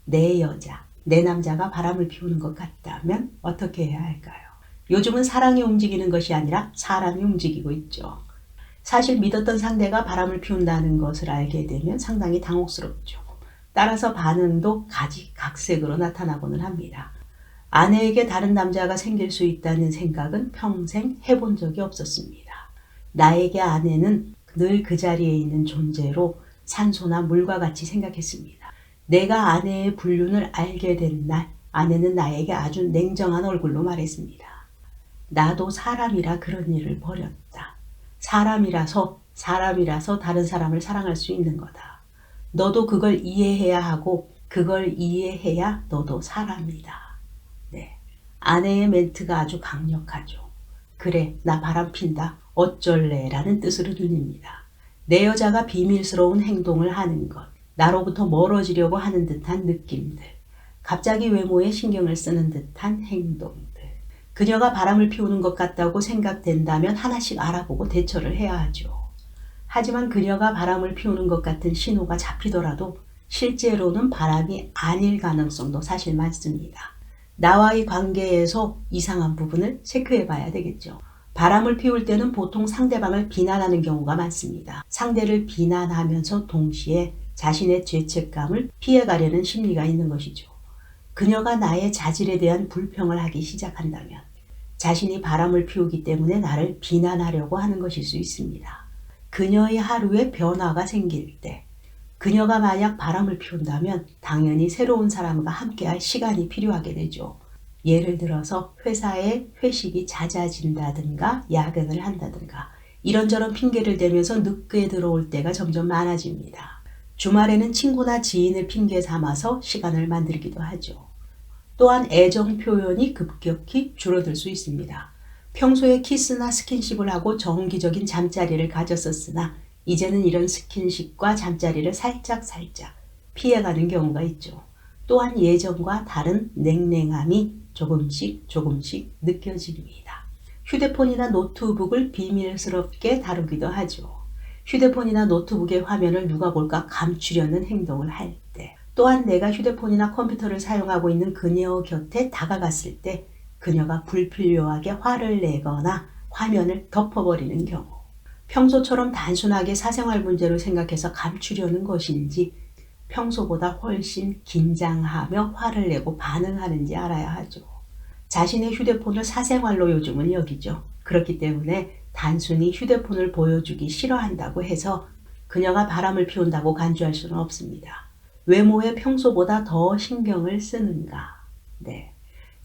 내 여자, 내 남자가 바람을 피우는 것 같다면 어떻게 해야 할까요? 요즘은 사랑이 움직이는 것이 아니라 사람이 움직이고 있죠. 사실 믿었던 상대가 바람을 피운다는 것을 알게 되면 상당히 당혹스럽죠. 따라서 반응도 가지각색으로 나타나고는 합니다. 아내에게 다른 남자가 생길 수 있다는 생각은 평생 해본 적이 없었습니다. 나에게 아내는 늘 그 자리에 있는 존재로 산소나 물과 같이 생각했습니다. 내가 아내의 불륜을 알게 된 날, 아내는 나에게 아주 냉정한 얼굴로 말했습니다. 나도 사람이라 그런 일을 벌였다. 사람이라서 다른 사람을 사랑할 수 있는 거다. 너도 그걸 이해해야 하고 그걸 이해해야 너도 사람이다. 네. 아내의 멘트가 아주 강력하죠. 그래, 나 바람 핀다. 어쩔래? 라는 뜻으로 들립니다. 내 여자가 비밀스러운 행동을 하는 것, 나로부터 멀어지려고 하는 듯한 느낌들, 갑자기 외모에 신경을 쓰는 듯한 행동들. 그녀가 바람을 피우는 것 같다고 생각된다면 하나씩 알아보고 대처를 해야 하죠. 하지만 그녀가 바람을 피우는 것 같은 신호가 잡히더라도 실제로는 바람이 아닐 가능성도 사실 많습니다. 나와의 관계에서 이상한 부분을 체크해 봐야 되겠죠. 바람을 피울 때는 보통 상대방을 비난하는 경우가 많습니다. 상대를 비난하면서 동시에 자신의 죄책감을 피해가려는 심리가 있는 것이죠. 그녀가 나의 자질에 대한 불평을 하기 시작한다면 자신이 바람을 피우기 때문에 나를 비난하려고 하는 것일 수 있습니다. 그녀의 하루에 변화가 생길 때, 그녀가 만약 바람을 피운다면 당연히 새로운 사람과 함께할 시간이 필요하게 되죠. 예를 들어서 회사에 회식이 잦아진다든가 야근을 한다든가 이런저런 핑계를 대면서 늦게 들어올 때가 점점 많아집니다. 주말에는 친구나 지인을 핑계 삼아서 시간을 만들기도 하죠. 또한 애정 표현이 급격히 줄어들 수 있습니다. 평소에 키스나 스킨십을 하고 정기적인 잠자리를 가졌었으나 이제는 이런 스킨십과 잠자리를 살짝 피해가는 경우가 있죠. 또한 예전과 다른 냉랭함이 조금씩 느껴집니다. 휴대폰이나 노트북을 비밀스럽게 다루기도 하죠. 휴대폰이나 노트북의 화면을 누가 볼까 감추려는 행동을 할 때, 또한 내가 휴대폰이나 컴퓨터를 사용하고 있는 그녀 곁에 다가갔을 때 그녀가 불필요하게 화를 내거나 화면을 덮어버리는 경우, 평소처럼 단순하게 사생활 문제로 생각해서 감추려는 것인지 평소보다 훨씬 긴장하며 화를 내고 반응하는지 알아야 하죠. 자신의 휴대폰을 사생활로 요즘은 여기죠. 그렇기 때문에 단순히 휴대폰을 보여주기 싫어한다고 해서 그녀가 바람을 피운다고 간주할 수는 없습니다. 외모에 평소보다 더 신경을 쓰는가? 네.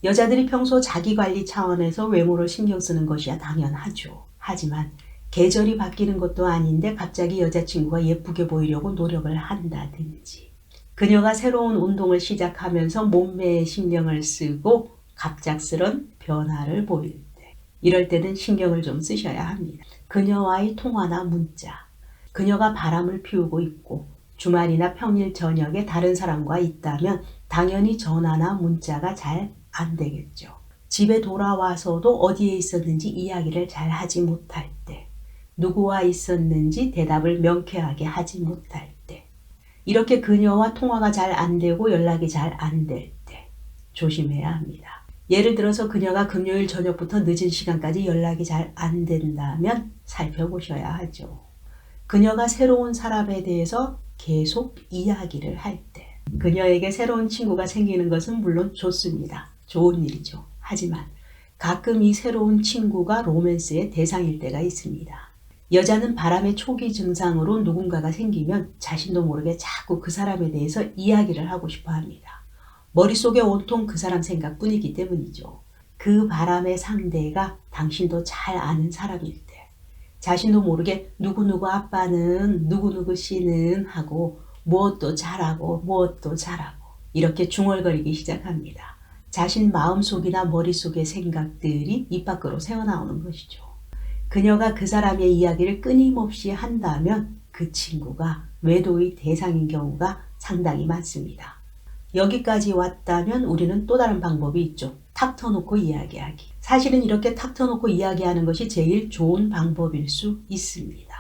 여자들이 평소 자기관리 차원에서 외모를 신경 쓰는 것이야 당연하죠. 하지만 계절이 바뀌는 것도 아닌데 갑자기 여자친구가 예쁘게 보이려고 노력을 한다든지, 그녀가 새로운 운동을 시작하면서 몸매에 신경을 쓰고 갑작스런 변화를 보일 때, 이럴 때는 신경을 좀 쓰셔야 합니다. 그녀와의 통화나 문자, 그녀가 바람을 피우고 있고 주말이나 평일 저녁에 다른 사람과 있다면 당연히 전화나 문자가 잘 안 되겠죠. 집에 돌아와서도 어디에 있었는지 이야기를 잘 하지 못할 때, 누구와 있었는지 대답을 명쾌하게 하지 못할 때, 이렇게 그녀와 통화가 잘 안 되고 연락이 잘 안 될 때 조심해야 합니다. 예를 들어서 그녀가 금요일 저녁부터 늦은 시간까지 연락이 잘 안 된다면 살펴보셔야 하죠. 그녀가 새로운 사람에 대해서 계속 이야기를 할 때, 그녀에게 새로운 친구가 생기는 것은 물론 좋습니다. 좋은 일이죠. 하지만 가끔 이 새로운 친구가 로맨스의 대상일 때가 있습니다. 여자는 바람의 초기 증상으로 누군가가 생기면 자신도 모르게 자꾸 그 사람에 대해서 이야기를 하고 싶어 합니다. 머릿속에 온통 그 사람 생각뿐이기 때문이죠. 그 바람의 상대가 당신도 잘 아는 사람일 때, 자신도 모르게 누구누구 아빠는 누구누구 씨는 하고 무엇도 잘하고 이렇게 중얼거리기 시작합니다. 자신 마음속이나 머릿속의 생각들이 입 밖으로 새어나오는 것이죠. 그녀가 그 사람의 이야기를 끊임없이 한다면 그 친구가 외도의 대상인 경우가 상당히 많습니다. 여기까지 왔다면 우리는 또 다른 방법이 있죠. 탁 터놓고 이야기하기. 사실은 이렇게 탁 터놓고 이야기하는 것이 제일 좋은 방법일 수 있습니다.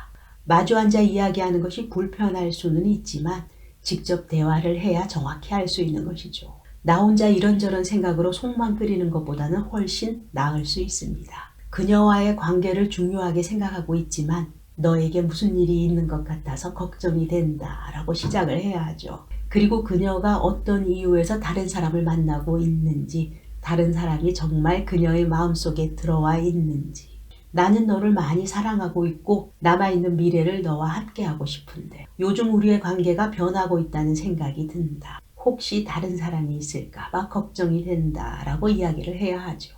마주 앉아 이야기하는 것이 불편할 수는 있지만 직접 대화를 해야 정확히 알 수 있는 것이죠. 나 혼자 이런저런 생각으로 속만 끓이는 것보다는 훨씬 나을 수 있습니다. 그녀와의 관계를 중요하게 생각하고 있지만 너에게 무슨 일이 있는 것 같아서 걱정이 된다 라고 시작을 해야 하죠. 그리고 그녀가 어떤 이유에서 다른 사람을 만나고 있는지, 다른 사람이 정말 그녀의 마음속에 들어와 있는지, 나는 너를 많이 사랑하고 있고 남아있는 미래를 너와 함께하고 싶은데 요즘 우리의 관계가 변하고 있다는 생각이 든다. 혹시 다른 사람이 있을까 봐 걱정이 된다 라고 이야기를 해야 하죠.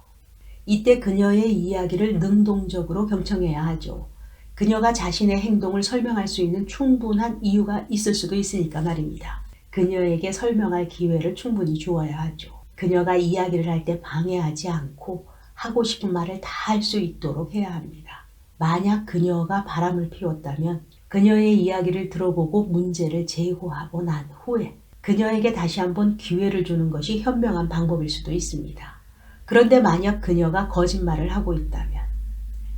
이때 그녀의 이야기를 능동적으로 경청해야 하죠. 그녀가 자신의 행동을 설명할 수 있는 충분한 이유가 있을 수도 있으니까 말입니다. 그녀에게 설명할 기회를 충분히 주어야 하죠. 그녀가 이야기를 할 때 방해하지 않고 하고 싶은 말을 다 할 수 있도록 해야 합니다. 만약 그녀가 바람을 피웠다면 그녀의 이야기를 들어보고 문제를 제고하고 난 후에 그녀에게 다시 한번 기회를 주는 것이 현명한 방법일 수도 있습니다. 그런데 만약 그녀가 거짓말을 하고 있다면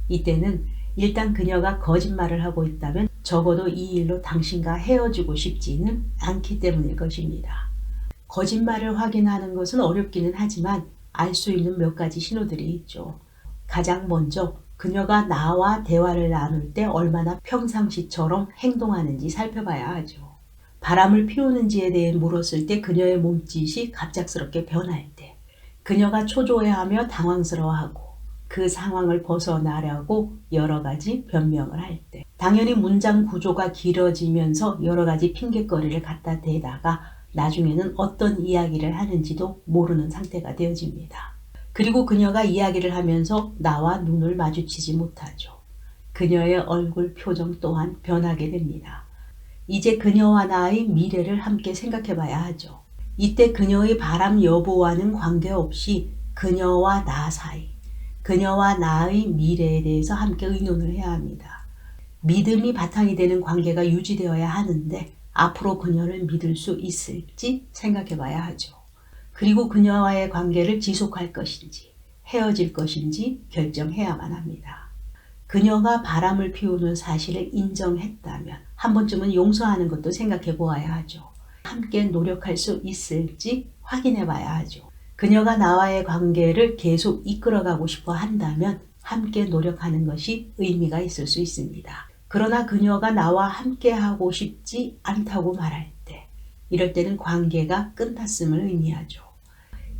이때는 일단 그녀가 거짓말을 하고 있다면 적어도 이 일로 당신과 헤어지고 싶지는 않기 때문일 것입니다. 거짓말을 확인하는 것은 어렵기는 하지만 알 수 있는 몇 가지 신호들이 있죠. 가장 먼저 그녀가 나와 대화를 나눌 때 얼마나 평상시처럼 행동하는지 살펴봐야 하죠. 바람을 피우는지에 대해 물었을 때 그녀의 몸짓이 갑작스럽게 변할 때, 그녀가 초조해하며 당황스러워하고 그 상황을 벗어나려고 여러 가지 변명을 할 때, 당연히 문장 구조가 길어지면서 여러 가지 핑곗거리를 갖다 대다가 나중에는 어떤 이야기를 하는지도 모르는 상태가 되어집니다. 그리고 그녀가 이야기를 하면서 나와 눈을 마주치지 못하죠. 그녀의 얼굴 표정 또한 변하게 됩니다. 이제 그녀와 나의 미래를 함께 생각해 봐야 하죠. 이때 그녀의 바람 여부와는 관계없이 그녀와 나 사이, 그녀와 나의 미래에 대해서 함께 의논을 해야 합니다. 믿음이 바탕이 되는 관계가 유지되어야 하는데 앞으로 그녀를 믿을 수 있을지 생각해 봐야 하죠. 그리고 그녀와의 관계를 지속할 것인지 헤어질 것인지 결정해야만 합니다. 그녀가 바람을 피우는 사실을 인정했다면 한 번쯤은 용서하는 것도 생각해 보아야 하죠. 함께 노력할 수 있을지 확인해 봐야 하죠. 그녀가 나와의 관계를 계속 이끌어가고 싶어 한다면 함께 노력하는 것이 의미가 있을 수 있습니다. 그러나 그녀가 나와 함께 하고 싶지 않다고 말할 때, 이럴 때는 관계가 끝났음을 의미하죠.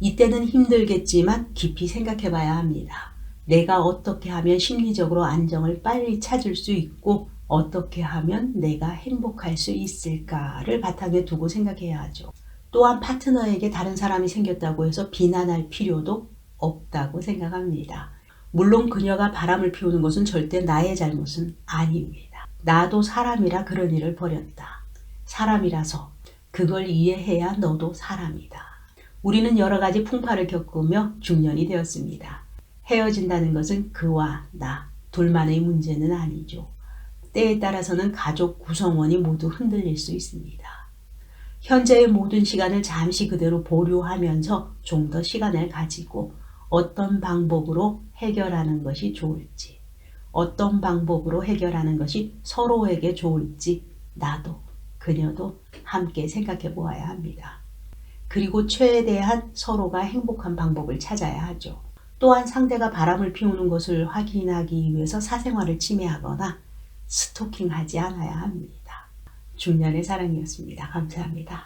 이때는 힘들겠지만 깊이 생각해 봐야 합니다. 내가 어떻게 하면 심리적으로 안정을 빨리 찾을 수 있고 어떻게 하면 내가 행복할 수 있을까를 바탕에 두고 생각해야 하죠. 또한 파트너에게 다른 사람이 생겼다고 해서 비난할 필요도 없다고 생각합니다. 물론 그녀가 바람을 피우는 것은 절대 나의 잘못은 아닙니다. 나도 사람이라 그런 일을 벌였다. 사람이라서 그걸 이해해야 너도 사람이다. 우리는 여러 가지 풍파를 겪으며 중년이 되었습니다. 헤어진다는 것은 그와 나 둘만의 문제는 아니죠. 때에 따라서는 가족 구성원이 모두 흔들릴 수 있습니다. 현재의 모든 시간을 잠시 그대로 보류하면서 좀 더 시간을 가지고 어떤 방법으로 해결하는 것이 좋을지, 어떤 방법으로 해결하는 것이 서로에게 좋을지 나도 그녀도 함께 생각해 보아야 합니다. 그리고 최대한 서로가 행복한 방법을 찾아야 하죠. 또한 상대가 바람을 피우는 것을 확인하기 위해서 사생활을 침해하거나 스토킹하지 않아야 합니다. 중년의 사랑이었습니다. 감사합니다.